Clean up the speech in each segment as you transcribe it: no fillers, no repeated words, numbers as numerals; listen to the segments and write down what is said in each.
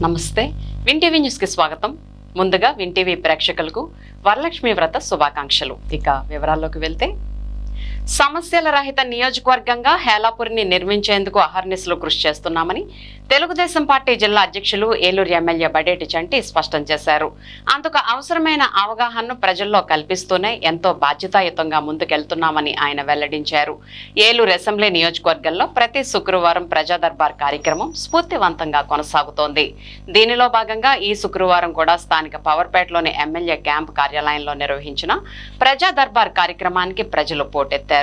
నమస్తే win TV news కి స్వాగతం. ముందుగా విన్ టీవీ ప్రేక్షకులకు వరలక్ష్మి వ్రత శుభాకాంక్షలు. ఇక వివరాల్లోకి వెళ్తే, సమస్యల రహిత నియోజకవర్గంగా హేలాపురిని నిర్మించేందుకు అహర్నిశలు కృషి చేస్తున్నామని తెలుగుదేశం పార్టీ జిల్లా అధ్యక్షులు ఏలూరు ఎమ్మెల్యే బడేటి చంటి స్పష్టం చేశారు. అందుకు అవసరమైన అవగాహనను ప్రజల్లో కల్పిస్తూనే ఎంతో బాధ్యతాయుతంగా ముందుకెళ్తున్నామని ఆయన వెల్లడించారు. ఏలూరు అసెంబ్లీ నియోజకవర్గంలో ప్రతి శుక్రవారం ప్రజా దర్బార్ కార్యక్రమం స్ఫూర్తివంతంగా కొనసాగుతోంది. దీనిలో భాగంగా ఈ శుక్రవారం కూడా స్థానిక పవర్పేటలోని ఎమ్మెల్యే క్యాంపు కార్యాలయంలో నిర్వహించిన ప్రజా దర్బార్ కార్యక్రమానికి ప్రజలు పోటెత్తారు.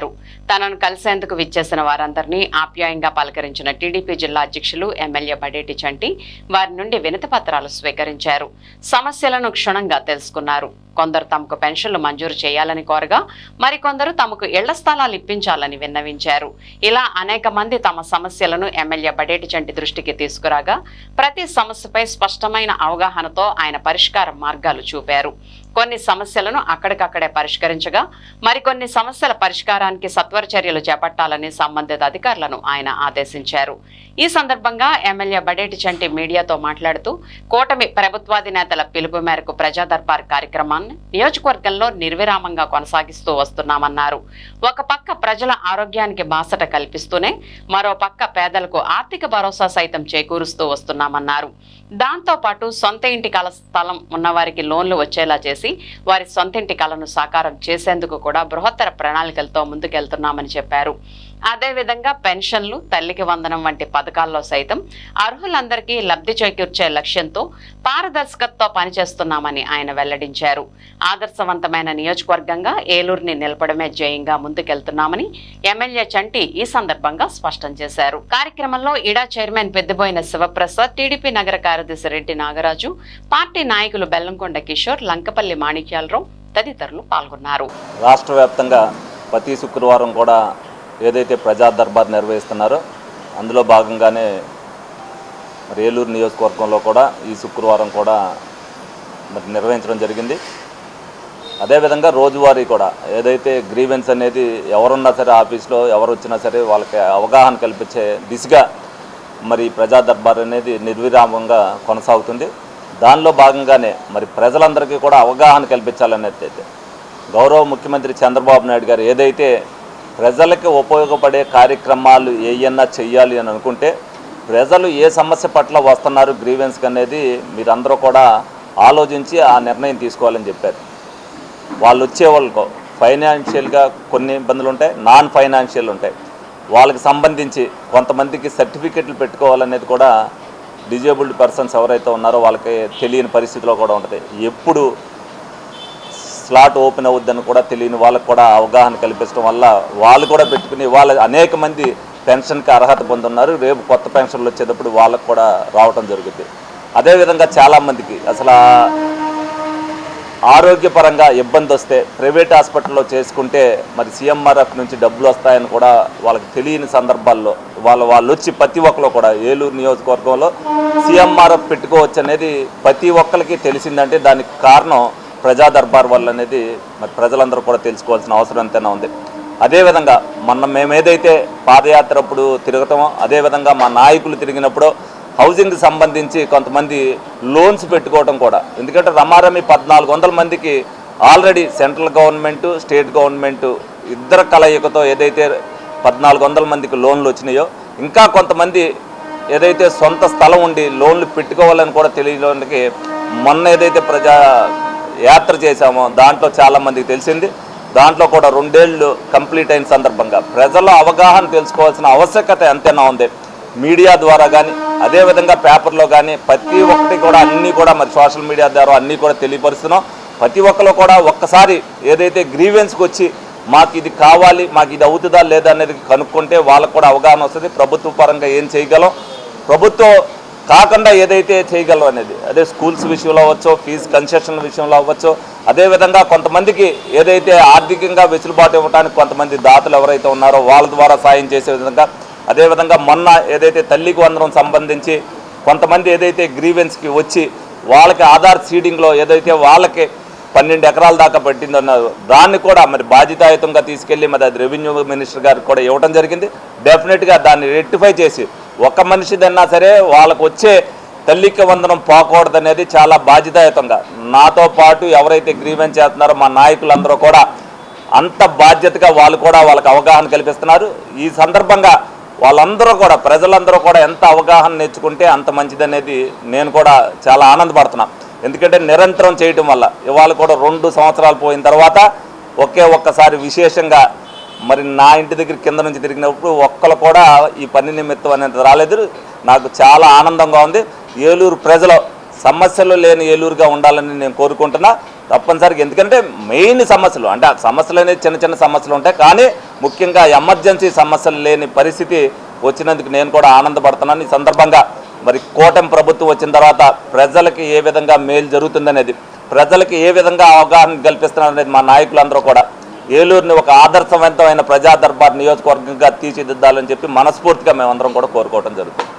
తనను కలిసేందుకు విచ్చేసిన వారందరినీ ఆప్యాయంగా పలకరించిన టీడీపీ జిల్లా అధ్యక్షులు ఎమ్మెల్యే బడేటి చంటి వారి నుండి వినతి పత్రాలు స్వీకరించారు. సమస్యలను క్షుణ్ణంగా తెలుసుకున్నారు. కొందరు తమకు పెన్షన్లు మంజూరు చేయాలని కోరగా మరికొందరు తమకు ఇళ్ల స్థలాలు ఇప్పించాలని విన్నవించారు. ఇలా అనేక మంది తమ సమస్యలను ఎమ్మెల్యే బడేటి చంటి దృష్టికి తీసుకురాగా ప్రతి సమస్యపై స్పష్టమైన అవగాహనతో ఆయన పరిష్కార మార్గాలు చూపారు. కొన్ని సమస్యలను అక్కడికక్కడే పరిష్కరించగా మరికొన్ని సమస్యల పరిష్కారానికి సత్వర చర్యలు చేపట్టాలని సంబంధిత అధికారులను ఆయన ఆదేశించారు. ఈ సందర్భంగా ఎమ్మెల్యే బడేటి చంటి మీడియాతో మాట్లాడుతూ కూటమి ప్రభుత్వాధినేతల పిలుపు మేరకు ప్రజా దర్బార్ కార్యక్రమాన్ని నియోజకవర్గంలో నిర్విరామంగా కొనసాగిస్తూ వస్తున్నామన్నారు. ఒక పక్క ప్రజల ఆరోగ్యానికి బాసట కల్పిస్తూనే మరో పక్క పేదలకు ఆర్థిక భరోసా సైతం చేకూరుస్తూ వస్తున్నామన్నారు. దాంతో పాటు సొంత ఇంటి కల స్థలం ఉన్నవారికి లోన్లు వచ్చేలా చేసి వారి సొంతింటి కలను సాకారం చేసేందుకు కూడా బృహత్తర ప్రణాళికలతో ముందుకెళ్తున్నామని చెప్పారు. అదేవిధంగా పెన్షన్లు, తల్లికి వందనం వంటి పథకాల్లో సైతం అర్హులందరికీ లబ్ధి చేకూర్చే లక్ష్యంతో పారదర్శకతతో పనిచేస్తున్నామని ఆయన వెల్లడించారు. ఆదర్శవంతమైన నియోజకవర్గంగా ఏలూరుని నిలపడమే జయంగా ముందుకెళ్తున్నామని ఎమ్మెల్యే చంటి ఈ సందర్భంగా స్పష్టం చేశారు. కార్యక్రమంలో ఇడా చైర్మన్ పెద్దబోయిన శివప్రసాద్, టీడీపీ నగర కార్యదర్శి రెడ్డి నాగరాజు, పార్టీ నాయకులు బెల్లంకొండ కిషోర్, లంకపల్లి మాణిక్యాలరావు తదితరులు పాల్గొన్నారు. రాష్ట్ర వ్యాప్తంగా ప్రతి శుక్రవారం కూడా ఏదైతే ప్రజా దర్బార్ నిర్వహిస్తున్నారో అందులో భాగంగానే మరి ఏలూరు నియోజకవర్గంలో కూడా ఈ శుక్రవారం కూడా మరి నిర్వహించడం జరిగింది. అదేవిధంగా రోజువారీ కూడా ఏదైతే గ్రీవెన్స్ అనేది ఎవరున్నా సరే ఆఫీస్లో ఎవరు వచ్చినా సరే వాళ్ళకి అవగాహన కల్పించే దిశగా మరి ప్రజా దర్బార్ అనేది నిర్విరామంగా కొనసాగుతుంది. దానిలో భాగంగానే మరి ప్రజలందరికీ కూడా అవగాహన కల్పించాలనేది గౌరవ ముఖ్యమంత్రి చంద్రబాబు నాయుడు గారు ఏదైతే ప్రజలకు ఉపయోగపడే కార్యక్రమాలు ఏయన్నా చెయ్యాలి అని అనుకుంటే ప్రజలు ఏ సమస్య పట్ల వస్తున్నారు గ్రీవెన్స్కి అనేది మీరందరూ కూడా ఆలోచించి ఆ నిర్ణయం తీసుకోవాలని చెప్పారు. వాళ్ళు వచ్చే వాళ్ళకు ఫైనాన్షియల్గా కొన్ని ఇబ్బందులు ఉంటాయి, నాన్ ఫైనాన్షియల్ ఉంటాయి. వాళ్ళకి సంబంధించి కొంతమందికి సర్టిఫికెట్లు పెట్టుకోవాలనేది కూడా డిజేబుల్డ్ పర్సన్స్ ఎవరైతే ఉన్నారో వాళ్ళకి తెలియని పరిస్థితిలో కూడా ఉంటుంది. ఎప్పుడు స్లాట్ ఓపెన్ అవుద్దని కూడా తెలియని వాళ్ళకు కూడా అవగాహన కల్పించడం వల్ల వాళ్ళు కూడా పెట్టుకుని వాళ్ళ అనేక మంది పెన్షన్కి అర్హత పొందున్నారు. రేపు కొత్త పెన్షన్లు వచ్చేటప్పుడు వాళ్ళకు కూడా రావటం జరుగుతుంది. అదేవిధంగా చాలామందికి అసలు ఆరోగ్యపరంగా ఇబ్బంది వస్తే ప్రైవేట్ హాస్పిటల్లో చేసుకుంటే మరి సీఎంఆర్ఎఫ్ నుంచి డబ్బులు వస్తాయని కూడా వాళ్ళకి తెలియని సందర్భాల్లో వాళ్ళు వచ్చి ప్రతి ఒక్కరు కూడా ఏలూరు నియోజకవర్గంలో సీఎంఆర్ఎఫ్ పెట్టుకోవచ్చు అనేది ప్రతి ఒక్కరికి తెలిసిందంటే దానికి కారణం ప్రజా దర్బార్ వల్ల అనేది మరి ప్రజలందరూ కూడా తెలుసుకోవాల్సిన అవసరం ఎంతైనా ఉంది. అదేవిధంగా మేము ఏదైతే పాదయాత్ర అప్పుడు తిరుగుతామో అదేవిధంగా మా నాయకులు తిరిగినప్పుడు హౌసింగ్కి సంబంధించి కొంతమంది లోన్స్ పెట్టుకోవడం కూడా, ఎందుకంటే రమారమి 1400 మందికి already central government, state government ఇద్దరు కలయికతో ఏదైతే 1400 మందికి లోన్లు వచ్చినాయో ఇంకా కొంతమంది ఏదైతే సొంత స్థలం ఉండి లోన్లు పెట్టుకోవాలని కూడా తెలియడానికి మొన్న ఏదైతే ప్రజా యాత్ర చేశామో దాంట్లో చాలామందికి తెలిసింది. దాంట్లో కూడా 2 ఏళ్ళు కంప్లీట్ అయిన సందర్భంగా ప్రజల అవగాహన తెలుసుకోవాల్సిన ఆవశ్యకత ఎంతైనా ఉంది. మీడియా ద్వారా కానీ అదేవిధంగా పేపర్లో కానీ ప్రతి ఒక్కటి కూడా అన్నీ కూడా మరి సోషల్ మీడియా ద్వారా అన్నీ కూడా తెలియపరుస్తున్నాం. ప్రతి ఒక్కరు కూడా ఒక్కసారి ఏదైతే గ్రీవెన్స్కి వచ్చి మాకు ఇది కావాలి, మాకు ఇది అవుతుందా లేదా అనేది కనుక్కుంటే వాళ్ళకు కూడా అవగాహన వస్తుంది. ప్రభుత్వ పరంగా ఏం చేయగలం, ప్రభుత్వం కాకుండా ఏదైతే చేయగలం అనేది, అదే స్కూల్స్ విషయంలో అవ్వచ్చు, ఫీజు కన్సెషన్ విషయంలో అవ్వచ్చు, అదేవిధంగా కొంతమందికి ఏదైతే ఆర్థికంగా వెసులుబాటు ఇవ్వడానికి కొంతమంది దాతలు ఎవరైతే ఉన్నారో వాళ్ళ ద్వారా సాయం చేసే విధంగా, అదేవిధంగా మొన్న ఏదైతే తల్లికి వందనం సంబంధించి కొంతమంది ఏదైతే గ్రీవెన్స్కి వచ్చి వాళ్ళకి ఆధార్ సీడింగ్లో ఏదైతే వాళ్ళకి 12 ఎకరాల దాకా పెట్టిందన్నారు దాన్ని కూడా మరి బాధ్యతాయుతంగా తీసుకెళ్ళి మరి అది రెవెన్యూ మినిస్టర్ గారికి కూడా ఇవ్వడం జరిగింది. డెఫినెట్గా దాన్ని రెక్టిఫై చేసి ఒక మనిషిదన్నా సరే వాళ్ళకు వచ్చే తల్లికి వందనం పోకూడదనేది చాలా బాధ్యతాయుతంగా నాతో పాటు ఎవరైతే గ్రీవెన్స్ చేస్తున్నారో మా నాయకులందరూ కూడా అంత బాధ్యతగా వాళ్ళు కూడా వాళ్ళకి అవగాహన కల్పిస్తున్నారు. ఈ సందర్భంగా వాళ్ళందరూ కూడా ప్రజలందరూ కూడా ఎంత అవగాహన నేర్చుకుంటే అంత మంచిదనేది నేను కూడా చాలా ఆనందపడుతున్నాను. ఎందుకంటే నిరంతరం చేయటం వల్ల ఇవాళ కూడా 2 సంవత్సరాలు పోయిన తర్వాత ఒక్కసారి విశేషంగా మరి నా ఇంటి దగ్గర కింద నుంచి తిరిగినప్పుడు ఒక్కరు కూడా ఈ పని నిమిత్తం అనేది రాలేదు. నాకు చాలా ఆనందంగా ఉంది. ఏలూరు ప్రజలు సమస్యలు లేని ఏలూరుగా ఉండాలని నేను కోరుకుంటున్నా తప్పనిసరిగా. ఎందుకంటే మెయిన్ సమస్యలు అంటే ఆ సమస్యలు అనేది చిన్న సమస్యలు ఉంటాయి, కానీ ముఖ్యంగా ఎమర్జెన్సీ సమస్యలు లేని పరిస్థితి వచ్చినందుకు నేను కూడా ఆనందపడుతున్నాను. ఈ సందర్భంగా మరి కూటమి ప్రభుత్వం వచ్చిన తర్వాత ప్రజలకి ఏ విధంగా మేలు జరుగుతుందనేది, ప్రజలకి ఏ విధంగా అవగాహన కల్పిస్తున్నారు అనేది మా నాయకులందరూ కూడా ఏలూరుని ఒక ఆదర్శవంతమైన ప్రజా దర్బార్ నియోజకవర్గంగా తీర్చిదిద్దాలని చెప్పి మనస్ఫూర్తిగా మేమందరం కూడా కోరుకోవడం జరుగుతుంది.